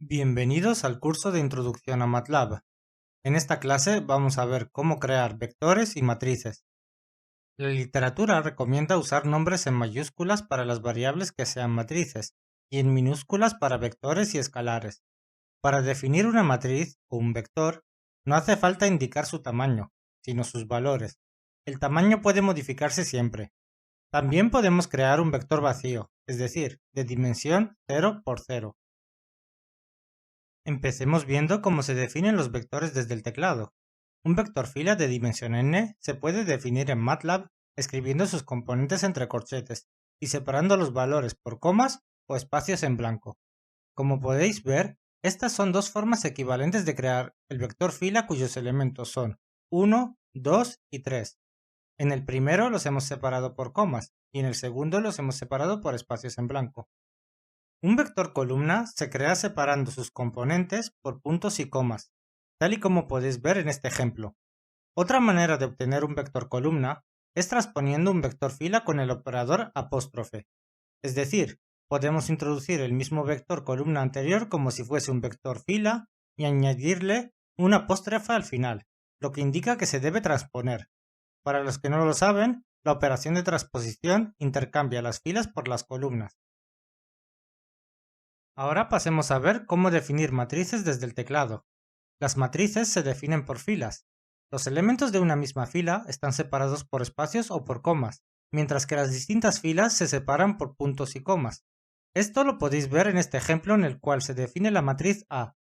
Bienvenidos al curso de Introducción a MATLAB. En esta clase vamos a ver cómo crear vectores y matrices. La literatura recomienda usar nombres en mayúsculas para las variables que sean matrices y en minúsculas para vectores y escalares. Para definir una matriz o un vector, no hace falta indicar su tamaño, sino sus valores. El tamaño puede modificarse siempre. También podemos crear un vector vacío, es decir, de dimensión 0 por 0. Empecemos viendo cómo se definen los vectores desde el teclado. Un vector fila de dimensión n se puede definir en MATLAB escribiendo sus componentes entre corchetes y separando los valores por comas o espacios en blanco. Como podéis ver, estas son dos formas equivalentes de crear el vector fila cuyos elementos son 1, 2 y 3. En el primero los hemos separado por comas y en el segundo los hemos separado por espacios en blanco. Un vector columna se crea separando sus componentes por puntos y comas, tal y como podéis ver en este ejemplo. Otra manera de obtener un vector columna es transponiendo un vector fila con el operador apóstrofe. Es decir, podemos introducir el mismo vector columna anterior como si fuese un vector fila y añadirle un apóstrofe al final, lo que indica que se debe transponer. Para los que no lo saben, la operación de transposición intercambia las filas por las columnas. Ahora pasemos a ver cómo definir matrices desde el teclado. Las matrices se definen por filas. Los elementos de una misma fila están separados por espacios o por comas, mientras que las distintas filas se separan por puntos y comas. Esto lo podéis ver en este ejemplo en el cual se define la matriz A.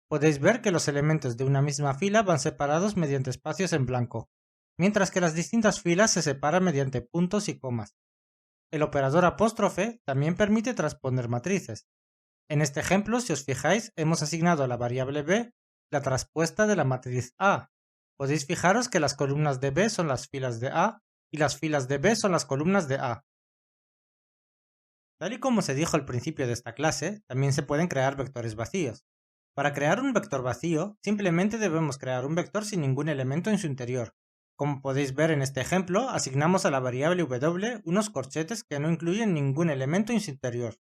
Podéis ver que los elementos de una misma fila van separados mediante espacios en blanco, mientras que las distintas filas se separan mediante puntos y comas. El operador apóstrofe también permite transponer matrices. En este ejemplo, si os fijáis, hemos asignado a la variable b la traspuesta de la matriz A. Podéis fijaros que las columnas de B son las filas de A y las filas de B son las columnas de A. Tal y como se dijo al principio de esta clase, también se pueden crear vectores vacíos. Para crear un vector vacío, simplemente debemos crear un vector sin ningún elemento en su interior. Como podéis ver en este ejemplo, asignamos a la variable w unos corchetes que no incluyen ningún elemento en su interior.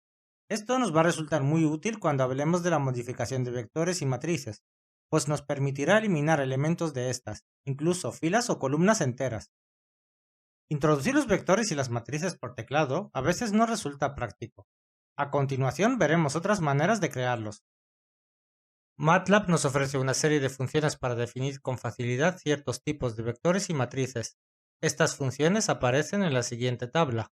Esto nos va a resultar muy útil cuando hablemos de la modificación de vectores y matrices, pues nos permitirá eliminar elementos de estas, incluso filas o columnas enteras. Introducir los vectores y las matrices por teclado a veces no resulta práctico. A continuación veremos otras maneras de crearlos. MATLAB nos ofrece una serie de funciones para definir con facilidad ciertos tipos de vectores y matrices. Estas funciones aparecen en la siguiente tabla.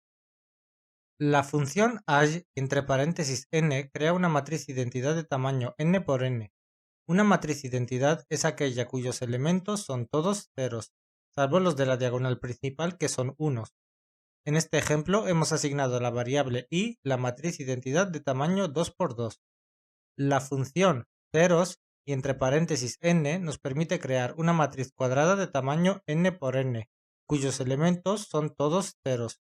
La función ag entre paréntesis n crea una matriz identidad de tamaño n por n. Una matriz identidad es aquella cuyos elementos son todos ceros, salvo los de la diagonal principal que son unos. En este ejemplo hemos asignado a la variable i la matriz identidad de tamaño 2 por 2. La función ceros y entre paréntesis n nos permite crear una matriz cuadrada de tamaño n por n, cuyos elementos son todos ceros.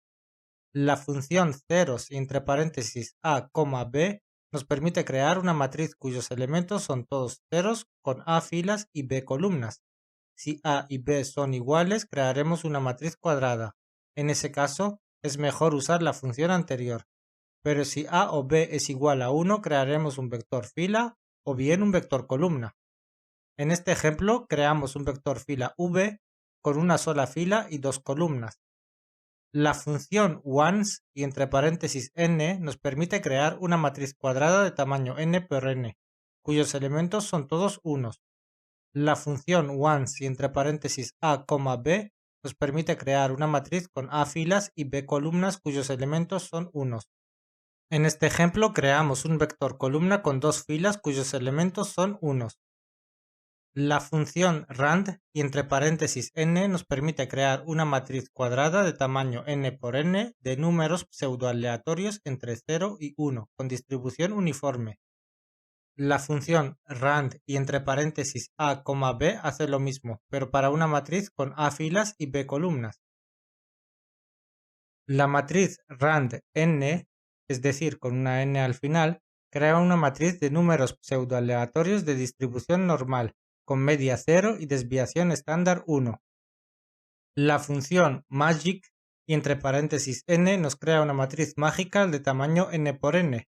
La función ceros y entre paréntesis a, b nos permite crear una matriz cuyos elementos son todos ceros con a filas y b columnas. Si a y b son iguales, crearemos una matriz cuadrada. En ese caso, es mejor usar la función anterior. Pero si a o b es igual a 1, crearemos un vector fila o bien un vector columna. En este ejemplo, creamos un vector fila v con una sola fila y dos columnas. La función once y entre paréntesis n nos permite crear una matriz cuadrada de tamaño n por n, cuyos elementos son todos unos. La función once y entre paréntesis a, b nos permite crear una matriz con a filas y b columnas cuyos elementos son unos. En este ejemplo creamos un vector columna con dos filas cuyos elementos son unos. La función rand y entre paréntesis n nos permite crear una matriz cuadrada de tamaño n por n de números pseudoaleatorios entre 0 y 1 con distribución uniforme. La función rand y entre paréntesis a, b hace lo mismo, pero para una matriz con a filas y b columnas. La matriz rand n, es decir, con una n al final, crea una matriz de números pseudoaleatorios de distribución normal, con media 0 y desviación estándar 1. La función magic y entre paréntesis n nos crea una matriz mágica de tamaño n por n,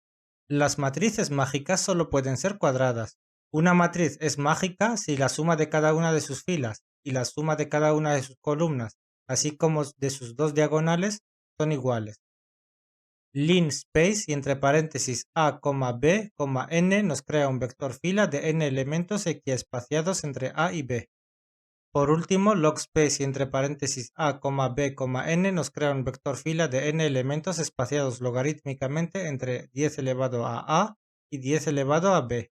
Las matrices mágicas solo pueden ser cuadradas. Una matriz es mágica si la suma de cada una de sus filas y la suma de cada una de sus columnas, así como de sus dos diagonales, son iguales. Linspace y entre paréntesis a, b, n nos crea un vector fila de n elementos equiespaciados entre a y b. Por último, logspace y entre paréntesis a, b, n nos crea un vector fila de n elementos espaciados logarítmicamente entre 10 elevado a y 10 elevado a b.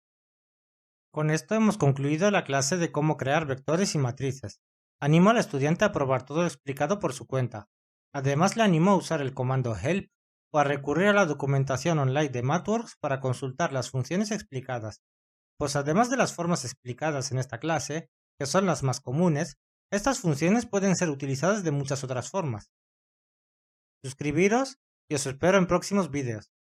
Con esto hemos concluido la clase de cómo crear vectores y matrices. Animo al estudiante a probar todo lo explicado por su cuenta. Además, le animo a usar el comando help o a recurrir a la documentación online de MathWorks para consultar las funciones explicadas. Pues además de las formas explicadas en esta clase, que son las más comunes, estas funciones pueden ser utilizadas de muchas otras formas. Suscribiros y os espero en próximos vídeos.